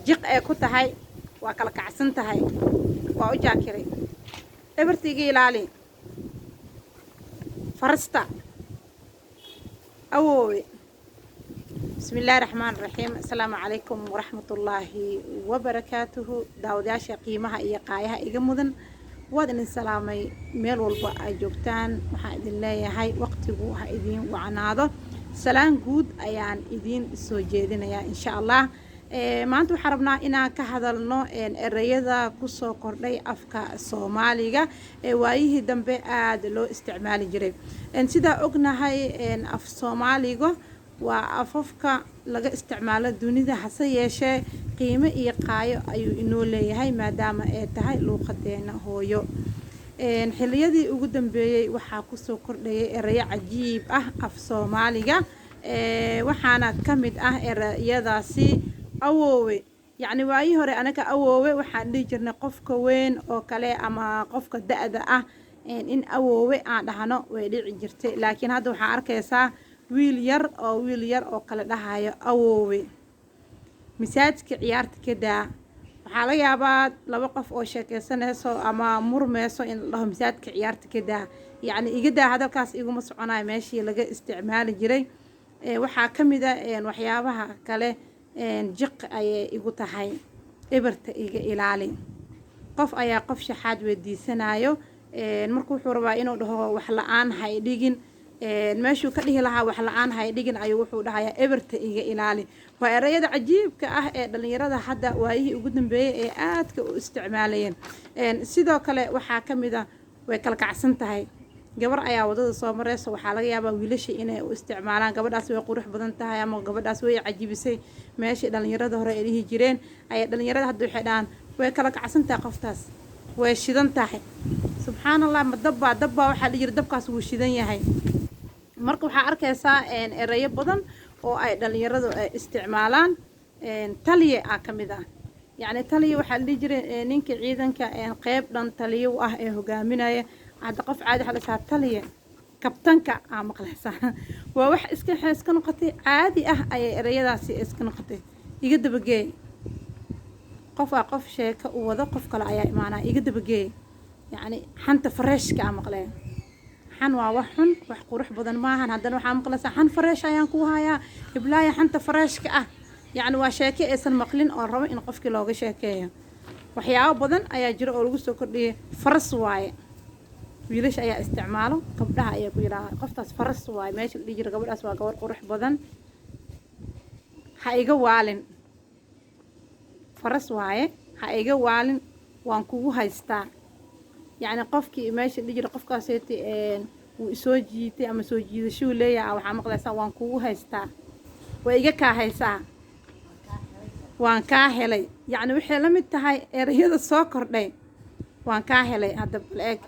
jiq ay ku tahay waa kala kacsan tahay waa u jaakiray ebartiga ilaali farasta awoowe بسم الله الرحمن الرحيم السلام عليكم ورحمة الله وبركاته داودياشا قيمها إيا قايها إيا مدن وادن السلامي ميل والبا أي جوبتان وحا إذن لايا هاي وقتبو ها إذين وعناضة سلام جود أيان إذين السوجيدين يا إن شاء الله ما أنتو حربنا إنا كهذلنا الرياضة كسو كردي أفكا الصومالية وايه دنبي آد لو استعمال جريب إن سيدا أقنا هاي أف صومالية وأففكا لغا استعمال دونيدا hase yeeshee qiimo iyo qaayo ayuu inoo leeyahay maadaama ay tahay luuqadeena hooyo xilliyadii ugu dambeeyay waxaa ku soo kordhayay erayo cajiib ah af Soomaaliga waxaana kamid ah erayadaasi awoowe yacni waayii hore anaga awoowe waxaan dhihi jirnay qofka weyn oo kale ama qofka da'da ah in awoowe aan dhahno way dhici jirtay laakiin hadda waxaa arkaysaa wiil yar oo kala dhahayo awoowe misaajka ciyaarta ka daa waxaa laga yaabaa laba qof oo sheekaysanayso ama murmayso in la dhaho misaajka ciyaarta ka daa yacni iga daa hadalkaas iguma soconayo meeshii laga isticmaali jiray waxaa ka mid ah waxyaabaha kale jiq ayay igu tahay ebarta iga ilaali qof ayaa qof shaxaad weydiisanayo marka wuxuu rabaa inuu dhaho wax la-aan hay dhigin meeshuu ka dhihi lahaa wax la-aan hay dhigin ayuu wuxuu dhahayaa ebarta iga ilaali waa erayada cajiibka ah ee dhalinyarada hadda waayihii ugu dambeeyay ee aadka u isticmaalayeen sidoo kale waxaa ka mid ah way kala kacsan tahay gabar ayaa wadada soo marayso waxaa laga yaabaa wiilasha inay u isticmaalaan gabadhaas way qurux badan tahay ama gabadhaas way cajibisay meeshii dhalinyarada hore ay dhihi jireen ayaa dhalinyarada hadda waxay dhahaan way kala kacsan tahay qoftaas way shidan tahay subxaanallah ma dabbaa waxaa la yiri dabkaas wuu shidan yahay marka waxaa arkaysaa erayo badan oo ay dhalinyaradu ay isticmaalaan taliye ah ka mid ah yacni taliye waxaa la dhihi jiray ninka ciidanka qeyb dhan taliye u ah ee hogaaminaya hadda qof caadi waxa la dhahaa taliye kabtanka aa maqlaysaa waa wax iska noqotay caadi ah ayay erayadaasi iska noqotay iga dabageey qof sheeka u wado qof kale ayaa imaanaya iga dabageey yacni xanta fareeshka aa maqleen xan waa wax xun wax qurux badan maahan haddana waxaa maqlaysaa xan fareesh ayaan ku hayaa iblaaya xanta fareeshka ah yacni waa sheeke aysan maqlin oo rabo in qofkii looga sheekeeyo waxyaabo badan ayaa jira oo lagu soo kordhiyay faras waaye wiilasha ayaa isticmaalo gabdhaha ayaa ku yidhaaha qoftaas faras waaye meesha la dhihi jira gabadhaas waa gabar qurux badan ha iga waalin faras waaye ha iga waalin waan kugu haystaa yacni qofkii meesha dhihi jira qofkaaseeti wuu isoo jiitay ama soo jiidashuu leeyahay waxaa maqlaysaa waan kugu haystaa waa iga kaa haysaa waan kaa helay yacni waxay la mid tahay erayada soo kordhay waan kaa helay hadda bal eeg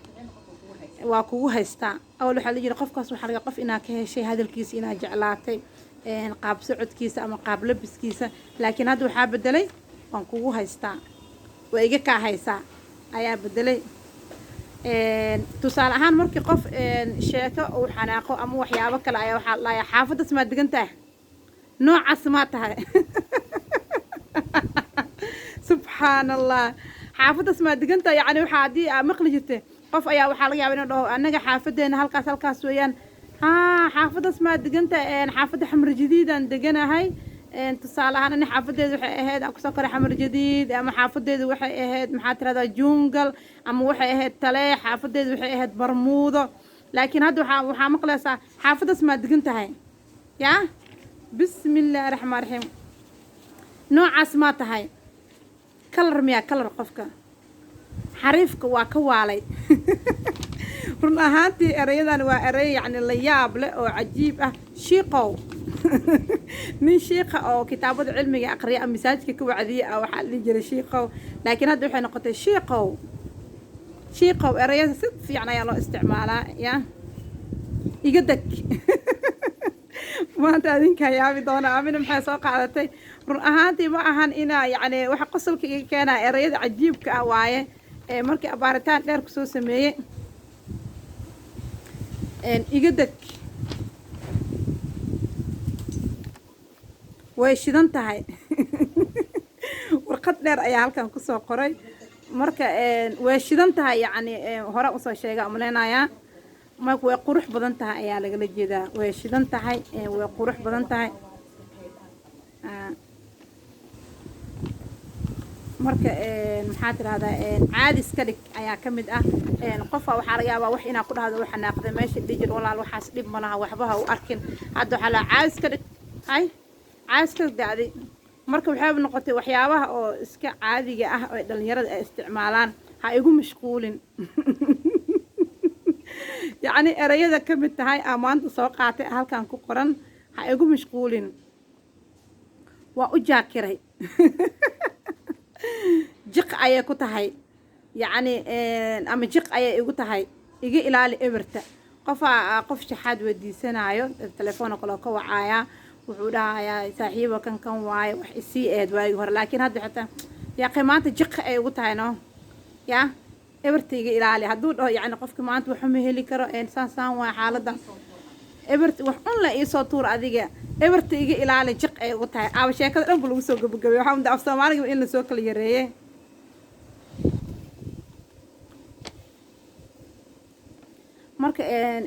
waa kugu haystaa awal waxaa la yiri qofkaas waxaa laga qof inaa ka heshay hadalkiisa inaa jeclaatay qaab socodkiisa ama qaab labiskiisa laakiin hadda waxaa bedelay waan kugu haystaa waa iga kaa haysaa ayaa bedelay tusaale ahaan markii qof sheeko uu xanaaqo ama waxyaabo kale ayaa waxaa laaya xaafaddas maa degan tahay noocaas maa tahay subxaan allah xaafaddas maa degan tahay yacni waxaa haddii aa maqli jirtay qof ayaa waxaa laga yaaba inuu dhaho annaga xaafadeena halkaas weeyaan xaafaddas maa degan tahay xaafadda xamar jadiidaan deganahay tusaale ahaan ani xaafadeedu waxay ahayd aan kusoo koray xamar jadiid ama xaafadeedu waxay ahayd maxaa tiraahdaa jungal ama waxay ahayd tale xaafadeedu waxay ahayd barmuudo laakiin hadda waxaa maqlaysaa xaafaddaas maa degan tahay yaa bismillaahi raxmaan raxiim noocaas maa tahay kalar miyaa kalar qofka xariifka waa ka waalay run ahaantii erayadan waa eray yacni la yaab leh oo cajiib ah shiiqow nin shiiqa oo kitaabada cilmiga aqriya ama masaajidka ka wacdiya ah waxaa la dhihi jiray shiiqow laakiin hadda waxay noqotay shiiqow erayada si fiican ayaa loo isticmaalaa yaa iga deg maanta adinkaa yaabi doona amina maxay soo qaadatay run ahaantii ma ahan inaa yacni waxa qosolka iga keenaa erayada cajiibka ah waaye markii abaaritaan dheer kusoo sameeyey iga deg way shidan tahay war khad dheer ayaa halkan kusoo qoray marka way shidan tahay yacni hore usoo sheega umaleynaya marka way qurux badan tahay ayaa lagala jeedaa way shidan tahay way qurux badan tahay marka maxaa tirahdaa caadi iska dhig ayaa ka mid ah qofka waxaa laga yaabaa wax inaa ku dhahdo waxa naaqda meesha dhijir walaal waxaas dhib ma laha waxba ha u arkin hadda waxaa la caadi iska dhig hay caadi iska dhigday marka waxay noqotay waxyaabaha oo iska caadiga ah oo dhalinyarada ay isticmaalaan ha igu mashquulin yacni erayada ka mid tahay maanta soo qaatay halkan ku qoran ha igu mashquulin waa u jaakiray jiq ayay ku tahay yacni ama jiq ayay igu tahay iga ilaali eberta qof shaxaad weydiisanayo telefoon kale ka wacaaya wuxuu dhahayaa saaxiibo kan waaye wax isii eed waagi hore laakiin hadda xitaa yaa maanta jiq ay ugu tahay no yaa eberta iga ilaali hadduu dhaho yacni qofki maanta waxa ma heli karo saan waay xaaladda eberta wax un la iisoo tuur adiga eberta iga ilaali jiq ay ugu tahay aaba sheekada dhanba lagu soo gabagabay waxaa mudda af soomaaliga in lasoo kala yareeye marka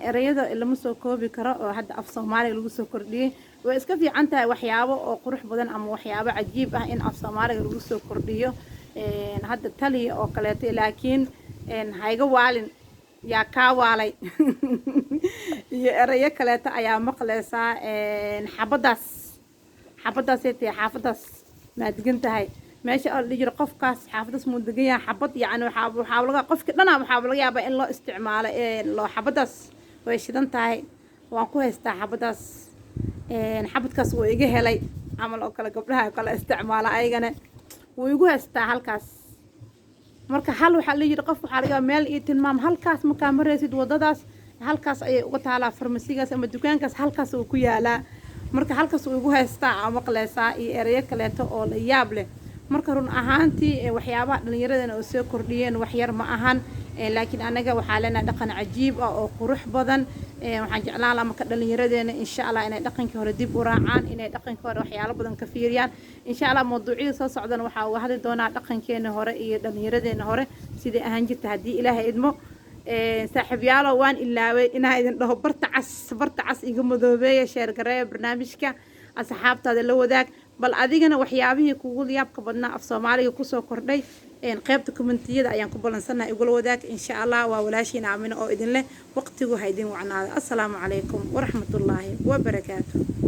erayada lama soo koobi karo oo hadda af soomaaliga lagu soo kordhiyey way iska fiican tahay waxyaabo oo qurux badan ama waxyaabo cajiib ah in af soomaaliga lagu soo kordhiyo hadda taliya oo kaleeto laakiin hayga waalin yaa kaa waalay iyo erayo kaleeto ayaa maqleysaa xabadaasay tahay xaafadaas maa degan tahay meesha oo la jiro qofkaas xaafadaas muu degan yahay xabad yacni waxaa laga qofka dhana waxaa laga yaabaa in loo isticmaalo loo xabadaas way shidan tahay waan ku haystaa xabadaas xabadkaas wuu iga helay camal oo kale gabdhaha kale isticmaala ayagana wuu igu haystaa halkaas marka hal waxaa la yiri qof waxaa laga yaabaa meel iyo tilmaam halkaas markaa maraysid wadadaas halkaas ayay uga taalaa farmasigaas ama dukaankaas halkaas uu ku yaalaa marka halkaas uu igu haystaa ama maqleysaa iyo erayo kaleeto oo la yaab leh marka run ahaantii waxyaabaha dhalinyaradana oo soo kordhiyeen wax yar ma ahan laakiin anaga waxaa leenahay dhaqan cajiib ah oo qurux badan waxaan jeclaan lahaa marka dhalinyaradeena insha allah inay dhaqankii hore dib u raacaan inay dhaqankii hore waxyaalo badan ka fiiriyaan insha allah mawduucyada soo socdana waxaa uga hadli doonaa dhaqankeena hore iyo dhalinyaradeena hore sidai ahaan jirta haddii ilaahay idmo saaxiibyaalo waan ilaaway inaa idin dhaho barta cas iga madoobeeya sheergareeya barnaamijka asxaabtaada la wadaag bal adigana waxyaabihii kugu yaabka badnaa af soomaaliga kusoo kordhay qaybta kommentiyada ayaan ku ballansanahay igula wadaag insha allah waa walaashiina aamino oo idin leh waqtigu ha idin wacnaada assalaamu calaykum waraxmatullaahi wabarakaatu